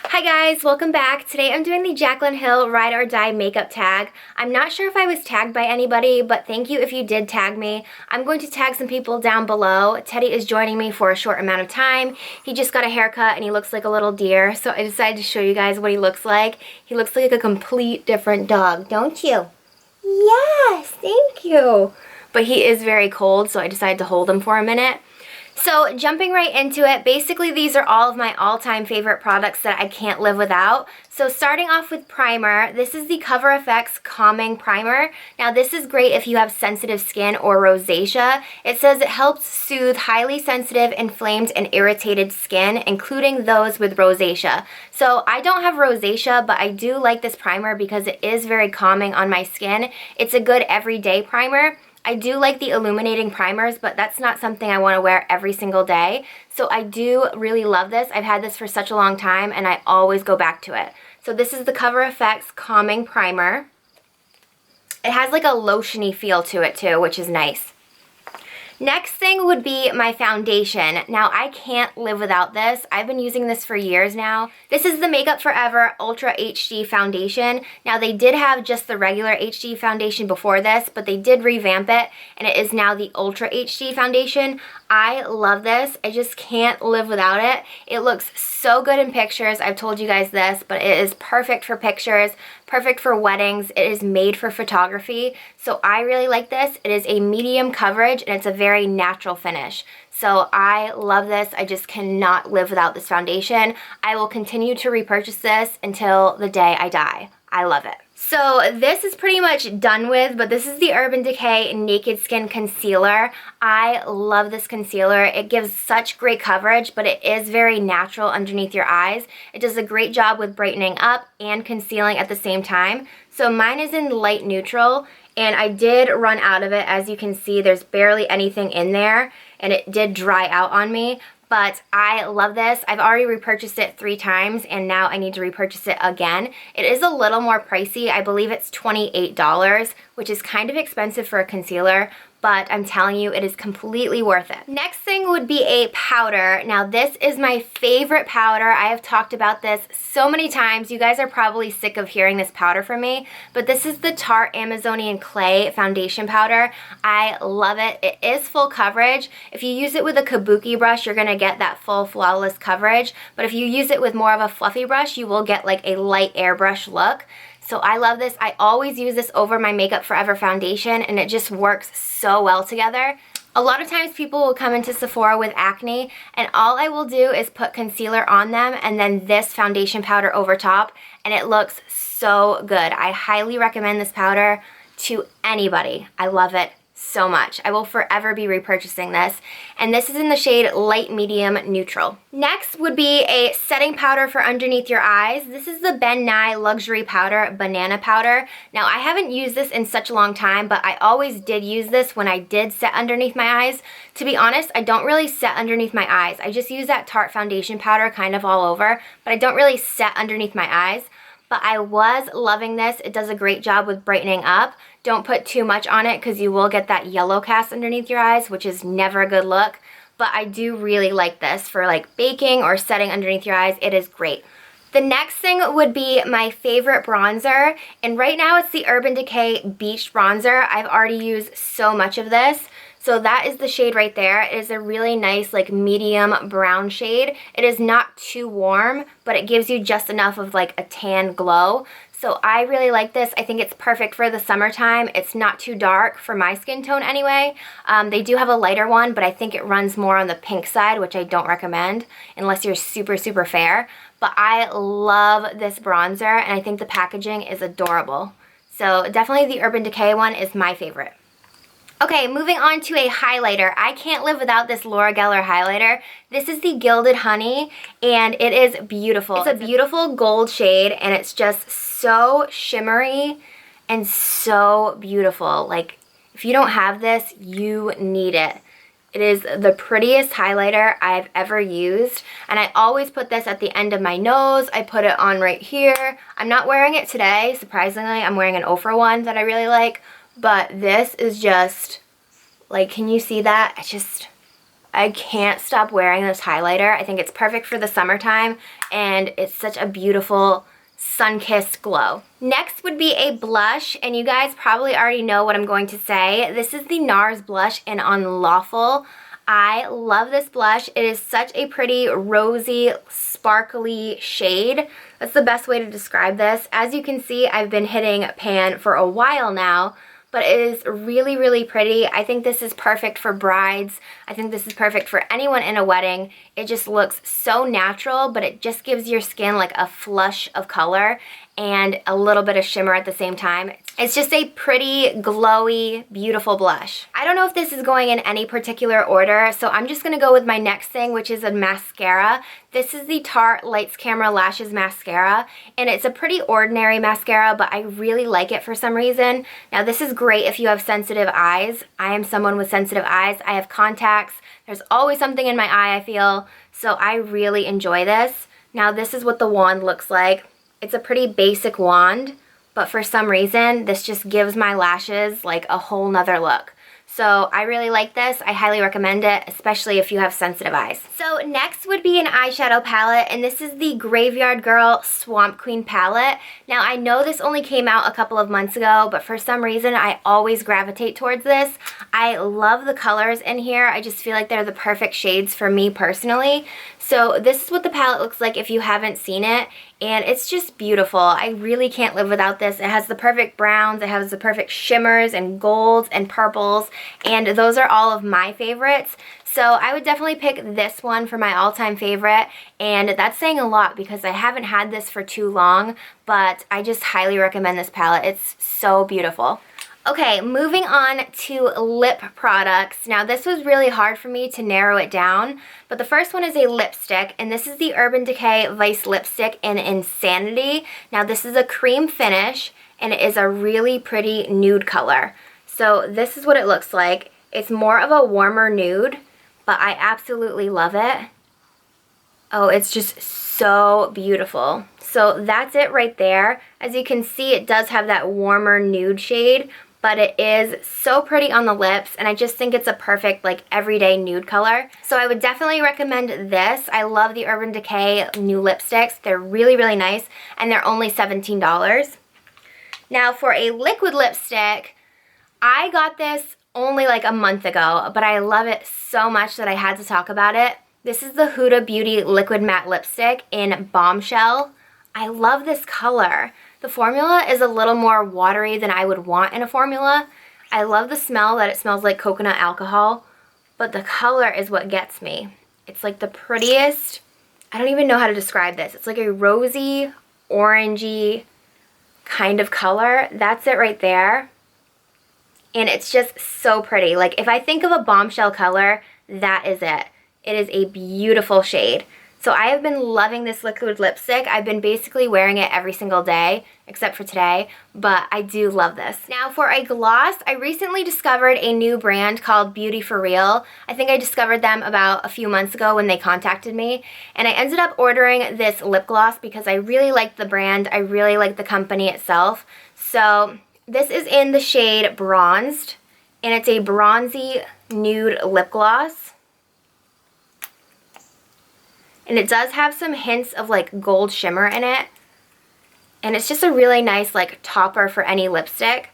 Hi guys, welcome back. Today I'm doing the Jaclyn Hill Ride or Die makeup tag. I'm not sure if I was tagged by anybody, but thank you if you did tag me. I'm going to tag some people down below. Teddy is joining me for a short amount of time. He just got a haircut and he looks like a little deer, so I decided to show you guys what he looks like. He looks like a complete different dog, don't you? Yes, thank you. But he is very cold, so I decided to hold him for a minute. So jumping right into it, basically these are all of my all-time favorite products that I can't live without. So starting off with primer, this is the Coverfx Calming Primer. Now this is great if you have sensitive skin or rosacea. It says it helps soothe highly sensitive, inflamed, and irritated skin, including those with rosacea. So I don't have rosacea, but I do like this primer because it is very calming on my skin. It's a good everyday primer. I do like the illuminating primers, but that's not something I want to wear every single day. So I do really love this. I've had this for such a long time and I always go back to it. So this is the Coverfx Calming Primer. It has like a lotiony feel to it too, which is nice. Next thing would be my foundation. Now, I can't live without this. I've been using this for years now. This is the Makeup Forever Ultra HD Foundation. Now, they did have just the regular HD foundation before this, but they did revamp it, and it is now the Ultra HD Foundation. I love this. I just can't live without it. It looks so good in pictures. I've told you guys this, but it is perfect for pictures, perfect for weddings. It is made for photography. So I really like this. It is a medium coverage and it's a very natural finish. So I love this. I just cannot live without this foundation. I will continue to repurchase this until the day I die. I love it. So this is pretty much done with, but this is the Urban Decay Naked Skin Concealer. I love this concealer. It gives such great coverage, but it is very natural underneath your eyes. It does a great job with brightening up and concealing at the same time. So mine is in light neutral, and I did run out of it. As you can see, there's barely anything in there, and it did dry out on me. But I love this. I've already repurchased it 3 times, and now I need to repurchase it again. It is a little more pricey. I believe it's $28, which is kind of expensive for a concealer, but I'm telling you, it is completely worth it. Next thing would be a powder. Now, this is my favorite powder. I have talked about this so many times. You guys are probably sick of hearing this powder from me, but this is the Tarte Amazonian Clay Foundation Powder. I love it. It is full coverage. If you use it with a kabuki brush, you're gonna get that full flawless coverage, but if you use it with more of a fluffy brush, you will get like a light airbrush look. So I love this. I always use this over my Makeup Forever foundation, and it just works so well together. A lot of times people will come into Sephora with acne, and all I will do is put concealer on them and then this foundation powder over top, and it looks so good. I highly recommend this powder to anybody. I love it so much. I will forever be repurchasing this, and this is in the shade Light Medium Neutral. Next would be a setting powder for underneath your eyes. This is the Ben Nye Luxury Powder Banana Powder. Now, I haven't used this in such a long time, but I always did use this when I did set underneath my eyes. To be honest, I don't really set underneath my eyes. I just use that Tarte foundation powder kind of all over, but I don't really set underneath my eyes. But I was loving this. It does a great job with brightening up. Don't put too much on it because you will get that yellow cast underneath your eyes, which is never a good look. But I do really like this for like baking or setting underneath your eyes. It is great. The next thing would be my favorite bronzer, and right now it's the Urban Decay Beach Bronzer. I've already used so much of this. So that is the shade right there. It is a really nice like medium brown shade. It is not too warm, but it gives you just enough of like a tan glow. So I really like this. I think it's perfect for the summertime. It's not too dark for my skin tone anyway. They do have a lighter one, but I think it runs more on the pink side, which I don't recommend unless you're super, super fair. But I love this bronzer, and I think the packaging is adorable. So definitely the Urban Decay one is my favorite. Okay, moving on to a highlighter. I can't live without this Laura Geller highlighter. This is the Gilded Honey, and it is beautiful. It's a beautiful gold shade, and it's just so shimmery and so beautiful. Like, if you don't have this, you need it. It is the prettiest highlighter I've ever used, and I always put this at the end of my nose. I put it on right here. I'm not wearing it today, surprisingly. I'm wearing an OFRA one that I really like. But this is just, like, can you see that? It's just I can't stop wearing this highlighter. I think it's perfect for the summertime, and it's such a beautiful sun-kissed glow. Next would be a blush, and you guys probably already know what I'm going to say. This is the NARS blush in Unlawful. I love this blush. It is such a pretty rosy, sparkly shade. That's the best way to describe this. As you can see, I've been hitting pan for a while now, but it is really, really pretty. I think this is perfect for brides. I think this is perfect for anyone in a wedding. It just looks so natural, but it just gives your skin like a flush of color and a little bit of shimmer at the same time. It's just a pretty, glowy, beautiful blush. I don't know if this is going in any particular order, so I'm just gonna go with my next thing, which is a mascara. This is the Tarte Lights Camera Lashes Mascara, and it's a pretty ordinary mascara, but I really like it for some reason. Now, this is great if you have sensitive eyes. I am someone with sensitive eyes. I have contacts. There's always something in my eye, I feel, so I really enjoy this. Now, this is what the wand looks like. It's a pretty basic wand, but for some reason, this just gives my lashes like a whole nother look. So I really like this. I highly recommend it, especially if you have sensitive eyes. So next would be an eyeshadow palette, and this is the Graveyard Girl Swamp Queen palette. Now, I know this only came out a couple of months ago, but for some reason, I always gravitate towards this. I love the colors in here. I just feel like they're the perfect shades for me personally. So this is what the palette looks like if you haven't seen it, and it's just beautiful. I really can't live without this. It has the perfect browns, it has the perfect shimmers and golds and purples, and those are all of my favorites. So I would definitely pick this one for my all-time favorite, and that's saying a lot because I haven't had this for too long, but I just highly recommend this palette. It's so beautiful. Okay, moving on to lip products. Now, this was really hard for me to narrow it down, but the first one is a lipstick, and this is the Urban Decay Vice Lipstick in Insanity. Now, this is a cream finish, and it is a really pretty nude color. So this is what it looks like. It's more of a warmer nude, but I absolutely love it. Oh, it's just so beautiful. So that's it right there. As you can see, it does have that warmer nude shade, but it is so pretty on the lips, and I just think it's a perfect like everyday nude color. So I would definitely recommend this. I love the Urban Decay new lipsticks. They're really, really nice, and they're only $17. Now for a liquid lipstick, I got this only like a month ago, but I love it so much that I had to talk about it. This is the Huda Beauty Liquid Matte Lipstick in Bombshell. I love this color. The formula is a little more watery than I would want in a formula. I love the smell, that it smells like coconut alcohol, but the color is what gets me. It's like the prettiest, I don't even know how to describe this. It's like a rosy, orangey kind of color. That's it right there. And it's just so pretty. Like, if I think of a Bombshell color, that is it. It is a beautiful shade. So I have been loving this liquid lipstick. I've been basically wearing it every single day, except for today, but I do love this. Now for a gloss, I recently discovered a new brand called Beauty For Real. I think I discovered them about a few months ago when they contacted me, and I ended up ordering this lip gloss because I really like the brand. I really like the company itself. So this is in the shade Bronzed, and it's a bronzy nude lip gloss. And it does have some hints of like gold shimmer in it. And it's just a really nice like topper for any lipstick.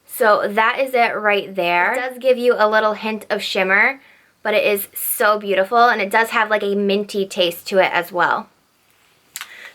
So that is it right there. It does give you a little hint of shimmer, but it is so beautiful, and it does have like a minty taste to it as well.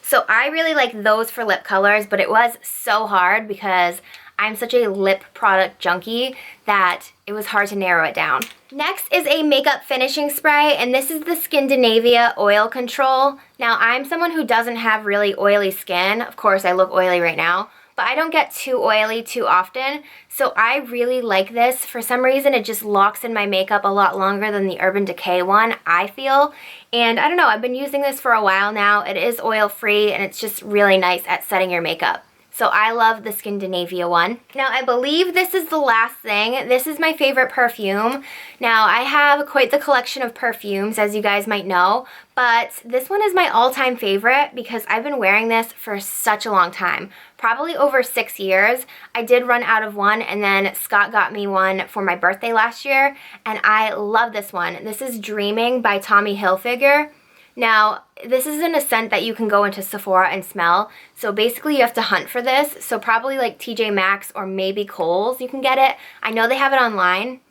So I really like those for lip colors, but it was so hard because I'm such a lip product junkie that it was hard to narrow it down. Next is a makeup finishing spray, and this is the Skindinavia Oil Control. Now, I'm someone who doesn't have really oily skin. Of course, I look oily right now, but I don't get too oily too often, so I really like this. For some reason, it just locks in my makeup a lot longer than the Urban Decay one, I feel. And I don't know, I've been using this for a while now. It is oil-free, and it's just really nice at setting your makeup. So I love the Skindinavia one. Now I believe this is the last thing. This is my favorite perfume. Now I have quite the collection of perfumes, as you guys might know, but this one is my all-time favorite because I've been wearing this for such a long time. Probably over 6 years. I did run out of one, and then Scott got me one for my birthday last year, and I love this one. This is Dreaming by Tommy Hilfiger. Now, this isn't a scent that you can go into Sephora and smell, so basically you have to hunt for this. So probably like TJ Maxx or maybe Kohl's you can get it. I know they have it online,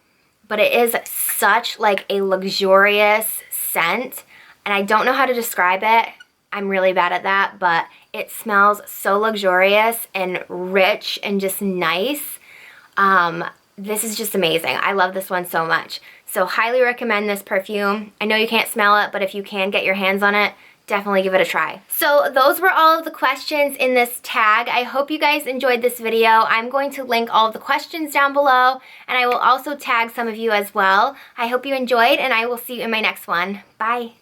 but it is such like a luxurious scent, and I don't know how to describe it. I'm really bad at that, but it smells so luxurious and rich and just nice. This is just amazing. I love this one so much. So highly recommend this perfume. I know you can't smell it, but if you can get your hands on it, definitely give it a try. So those were all of the questions in this tag. I hope you guys enjoyed this video. I'm going to link all of the questions down below, and I will also tag some of you as well. I hope you enjoyed, and I will see you in my next one. Bye.